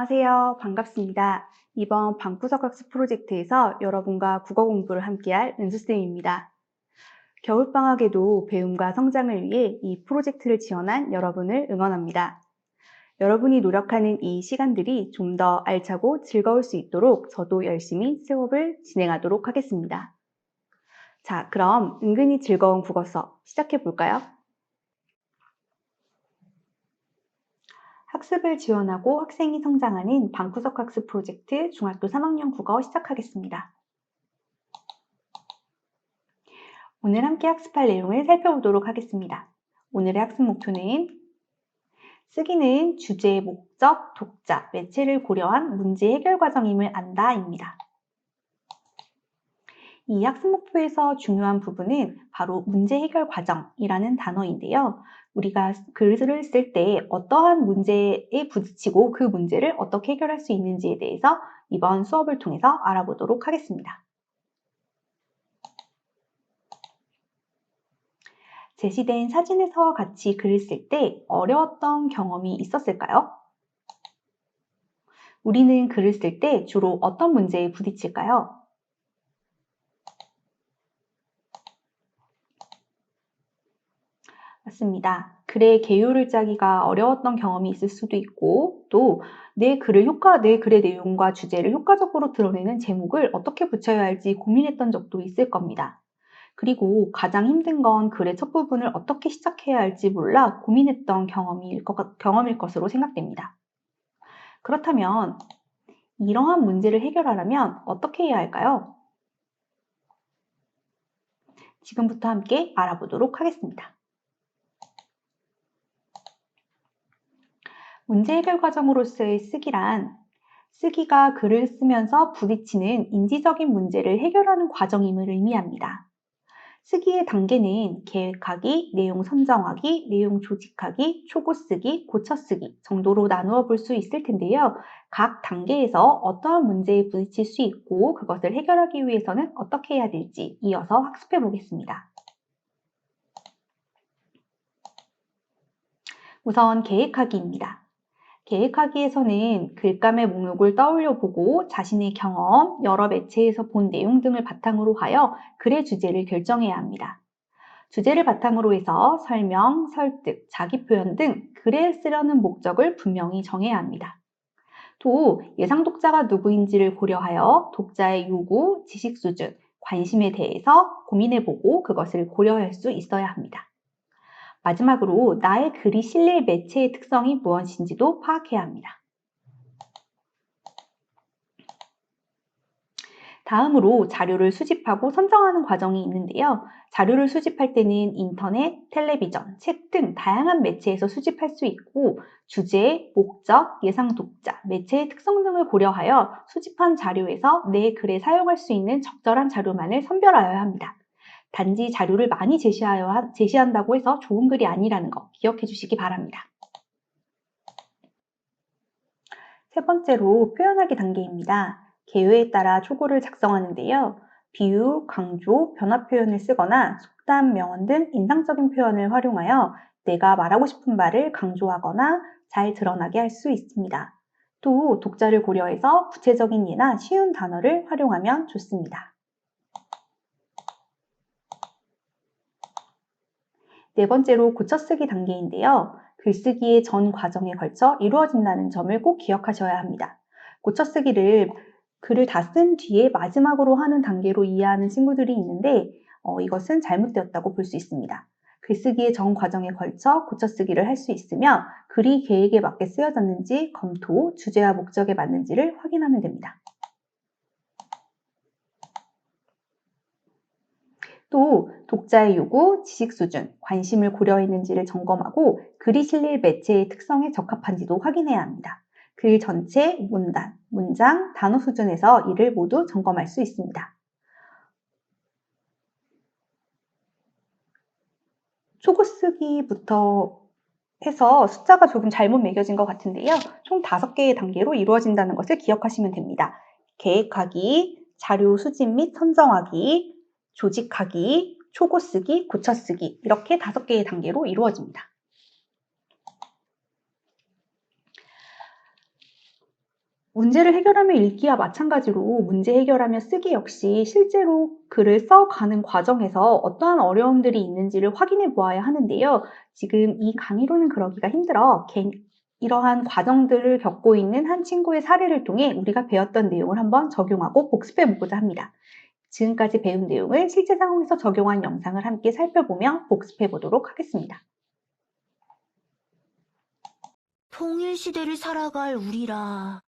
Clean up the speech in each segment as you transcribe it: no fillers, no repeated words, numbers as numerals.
안녕하세요. 반갑습니다. 이번 방구석 학습 프로젝트에서 여러분과 국어 공부를 함께할 은수쌤입니다. 겨울방학에도 배움과 성장을 위해 이 프로젝트를 지원한 여러분을 응원합니다. 여러분이 노력하는 이 시간들이 좀 더 알차고 즐거울 수 있도록 저도 열심히 수업을 진행하도록 하겠습니다. 자, 그럼 은근히 즐거운 국어 수업 시작해 볼까요? 학습을 지원하고 학생이 성장하는 방구석 학습 프로젝트 중학교 3학년 국어 시작하겠습니다. 오늘 함께 학습할 내용을 살펴보도록 하겠습니다. 오늘의 학습 목표는 쓰기는 주제, 목적, 독자, 매체를 고려한 문제 해결 과정임을 안다입니다. 이 학습 목표에서 중요한 부분은 바로 문제 해결 과정이라는 단어인데요. 우리가 글을 쓸 때 어떠한 문제에 부딪히고 그 문제를 어떻게 해결할 수 있는지에 대해서 이번 수업을 통해서 알아보도록 하겠습니다. 제시된 사진에서 같이 글을 쓸 때 어려웠던 경험이 있었을까요? 우리는 글을 쓸 때 주로 어떤 문제에 부딪힐까요? 맞습니다. 글의 개요를 짜기가 어려웠던 경험이 있을 수도 있고, 또 내 글의 내용과 주제를 효과적으로 드러내는 제목을 어떻게 붙여야 할지 고민했던 적도 있을 겁니다. 그리고 가장 힘든 건 글의 첫 부분을 어떻게 시작해야 할지 몰라 고민했던 경험일 것으로 생각됩니다. 그렇다면 이러한 문제를 해결하려면 어떻게 해야 할까요? 지금부터 함께 알아보도록 하겠습니다. 문제 해결 과정으로서의 쓰기란 쓰기가 글을 쓰면서 부딪히는 인지적인 문제를 해결하는 과정임을 의미합니다. 쓰기의 단계는 계획하기, 내용 선정하기, 내용 조직하기, 초고 쓰기, 고쳐 쓰기 정도로 나누어 볼 수 있을 텐데요. 각 단계에서 어떠한 문제에 부딪힐 수 있고 그것을 해결하기 위해서는 어떻게 해야 될지 이어서 학습해 보겠습니다. 우선 계획하기입니다. 계획하기에서는 글감의 목록을 떠올려 보고 자신의 경험, 여러 매체에서 본 내용 등을 바탕으로 하여 글의 주제를 결정해야 합니다. 주제를 바탕으로 해서 설명, 설득, 자기 표현 등 글에 쓰려는 목적을 분명히 정해야 합니다. 또 예상 독자가 누구인지를 고려하여 독자의 요구, 지식 수준, 관심에 대해서 고민해보고 그것을 고려할 수 있어야 합니다. 마지막으로 나의 글이 실릴 매체의 특성이 무엇인지도 파악해야 합니다. 다음으로 자료를 수집하고 선정하는 과정이 있는데요. 자료를 수집할 때는 인터넷, 텔레비전, 책 등 다양한 매체에서 수집할 수 있고 주제, 목적, 예상 독자, 매체의 특성 등을 고려하여 수집한 자료에서 내 글에 사용할 수 있는 적절한 자료만을 선별하여야 합니다. 단지 자료를 많이 제시한다고 해서 좋은 글이 아니라는 거 기억해 주시기 바랍니다. 세 번째로 표현하기 단계입니다. 개요에 따라 초고를 작성하는데요. 비유, 강조, 변화 표현을 쓰거나 속담, 명언 등 인상적인 표현을 활용하여 내가 말하고 싶은 바를 강조하거나 잘 드러나게 할 수 있습니다. 또 독자를 고려해서 구체적인 예나 쉬운 단어를 활용하면 좋습니다. 네 번째로 고쳐쓰기 단계인데요. 글쓰기의 전 과정에 걸쳐 이루어진다는 점을 꼭 기억하셔야 합니다. 고쳐쓰기를 글을 다 쓴 뒤에 마지막으로 하는 단계로 이해하는 친구들이 있는데 이것은 잘못되었다고 볼 수 있습니다. 글쓰기의 전 과정에 걸쳐 고쳐쓰기를 할 수 있으며 글이 계획에 맞게 쓰여졌는지 검토, 주제와 목적에 맞는지를 확인하면 됩니다. 또 독자의 요구, 지식 수준, 관심을 고려했는지를 점검하고 글이 실릴 매체의 특성에 적합한지도 확인해야 합니다. 글 전체, 문단, 문장, 단어 수준에서 이를 모두 점검할 수 있습니다. 초고 쓰기부터 해서 숫자가 조금 잘못 매겨진 것 같은데요. 총 5개의 단계로 이루어진다는 것을 기억하시면 됩니다. 계획하기, 자료 수집 및 선정하기, 조직하기, 초고 쓰기, 고쳐 쓰기 이렇게 5개의 단계로 이루어집니다. 문제를 해결하며 읽기와 마찬가지로 문제 해결하며 쓰기 역시 실제로 글을 써가는 과정에서 어떠한 어려움들이 있는지를 확인해 보아야 하는데요. 지금 이 강의로는 그러기가 힘들어 이러한 과정들을 겪고 있는 한 친구의 사례를 통해 우리가 배웠던 내용을 한번 적용하고 복습해 보고자 합니다. 지금까지 배운 내용을 실제 상황에서 적용한 영상을 함께 살펴보며 복습해 보도록 하겠습니다. 통일시대를 살아갈 우리라.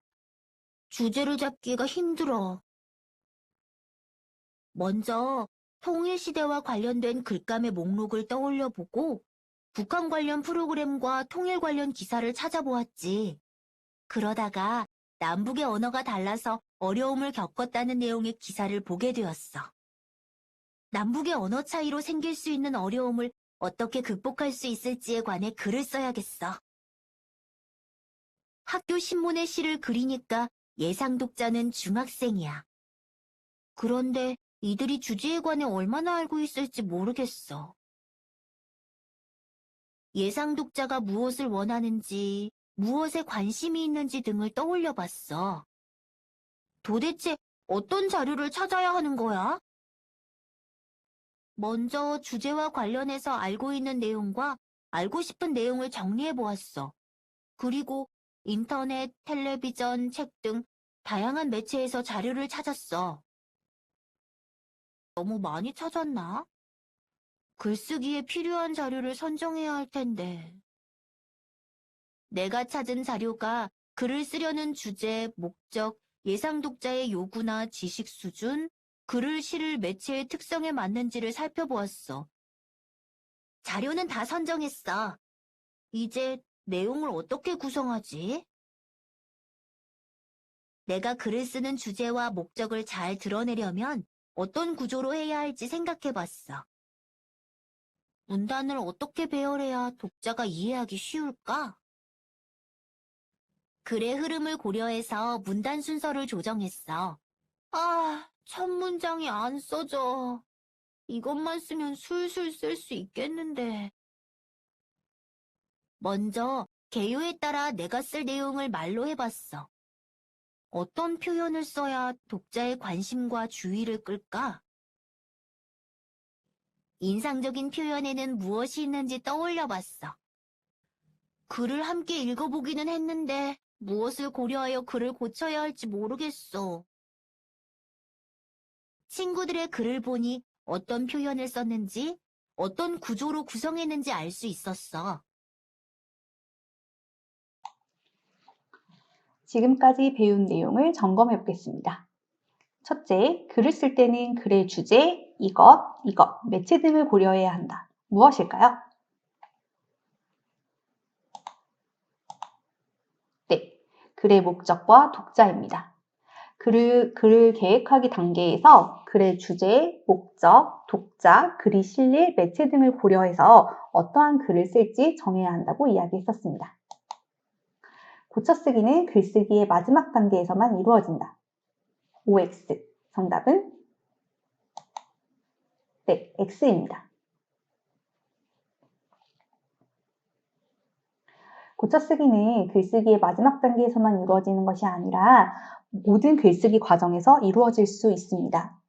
주제를 잡기가 힘들어. 먼저 통일시대와 관련된 글감의 목록을 떠올려보고 북한 관련 프로그램과 통일 관련 기사를 찾아보았지. 그러다가 남북의 언어가 달라서 어려움을 겪었다는 내용의 기사를 보게 되었어. 남북의 언어 차이로 생길 수 있는 어려움을 어떻게 극복할 수 있을지에 관해 글을 써야겠어. 학교 신문에 시를 그리니까 예상 독자는 중학생이야. 그런데 이들이 주제에 관해 얼마나 알고 있을지 모르겠어. 예상 독자가 무엇을 원하는지, 무엇에 관심이 있는지 등을 떠올려 봤어. 도대체 어떤 자료를 찾아야 하는 거야? 먼저 주제와 관련해서 알고 있는 내용과 알고 싶은 내용을 정리해 보았어. 그리고 인터넷, 텔레비전, 책 등 다양한 매체에서 자료를 찾았어. 너무 많이 찾았나? 글쓰기에 필요한 자료를 선정해야 할 텐데. 내가 찾은 자료가 글을 쓰려는 주제, 목적, 예상 독자의 요구나 지식 수준, 글을 실을 매체의 특성에 맞는지를 살펴보았어. 자료는 다 선정했어. 이제 내용을 어떻게 구성하지? 내가 글을 쓰는 주제와 목적을 잘 드러내려면 어떤 구조로 해야 할지 생각해봤어. 문단을 어떻게 배열해야 독자가 이해하기 쉬울까? 글의 흐름을 고려해서 문단 순서를 조정했어. 첫 문장이 안 써져. 이것만 쓰면 술술 쓸 수 있겠는데. 먼저 개요에 따라 내가 쓸 내용을 말로 해봤어. 어떤 표현을 써야 독자의 관심과 주의를 끌까? 인상적인 표현에는 무엇이 있는지 떠올려봤어. 글을 함께 읽어보기는 했는데 무엇을 고려하여 글을 고쳐야 할지 모르겠어. 친구들의 글을 보니 어떤 표현을 썼는지, 어떤 구조로 구성했는지 알 수 있었어. 지금까지 배운 내용을 점검해 보겠습니다. 첫째, 글을 쓸 때는 글의 주제, 이것, 매체 등을 고려해야 한다. 무엇일까요? 네, 글의 목적과 독자입니다. 글을 계획하기 단계에서 글의 주제, 목적, 독자, 글이 실릴 매체 등을 고려해서 어떠한 글을 쓸지 정해야 한다고 이야기했었습니다. 고쳐쓰기는 글쓰기의 마지막 단계에서만 이루어진다. OX. 정답은 네, X입니다. 고쳐쓰기는 글쓰기의 마지막 단계에서만 이루어지는 것이 아니라 모든 글쓰기 과정에서 이루어질 수 있습니다.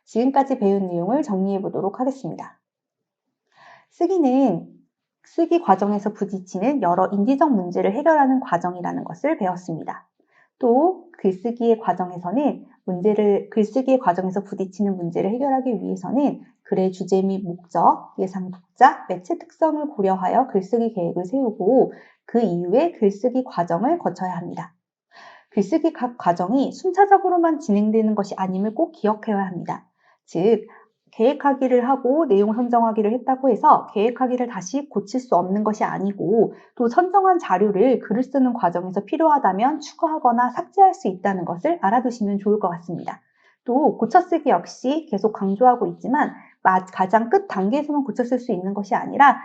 지금까지 배운 내용을 정리해 보도록 하겠습니다. 쓰기는 쓰기 과정에서 부딪히는 여러 인지적 문제를 해결하는 과정이라는 것을 배웠습니다. 또 글쓰기의 과정에서는 글쓰기의 과정에서 부딪히는 문제를 해결하기 위해서는 글의 주제 및 목적, 예상 독자, 매체 특성을 고려하여 글쓰기 계획을 세우고 그 이후에 글쓰기 과정을 거쳐야 합니다. 글쓰기 각 과정이 순차적으로만 진행되는 것이 아님을 꼭 기억해야 합니다. 즉, 계획하기를 하고 내용 선정하기를 했다고 해서 계획하기를 다시 고칠 수 없는 것이 아니고 또 선정한 자료를 글을 쓰는 과정에서 필요하다면 추가하거나 삭제할 수 있다는 것을 알아두시면 좋을 것 같습니다. 또 고쳐쓰기 역시 계속 강조하고 있지만 가장 끝 단계에서만 고쳐쓸 수 있는 것이 아니라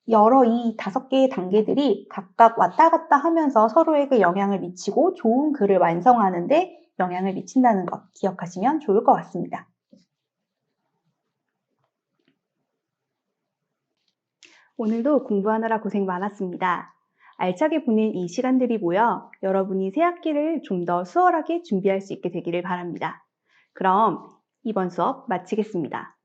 여러 이 5개의 단계들이 각각 왔다 갔다 하면서 서로에게 영향을 미치고 좋은 글을 완성하는 데 영향을 미친다는 것 기억하시면 좋을 것 같습니다. 오늘도 공부하느라 고생 많았습니다. 알차게 보낸 이 시간들이 모여 여러분이 새 학기를 좀 더 수월하게 준비할 수 있게 되기를 바랍니다. 그럼 이번 수업 마치겠습니다.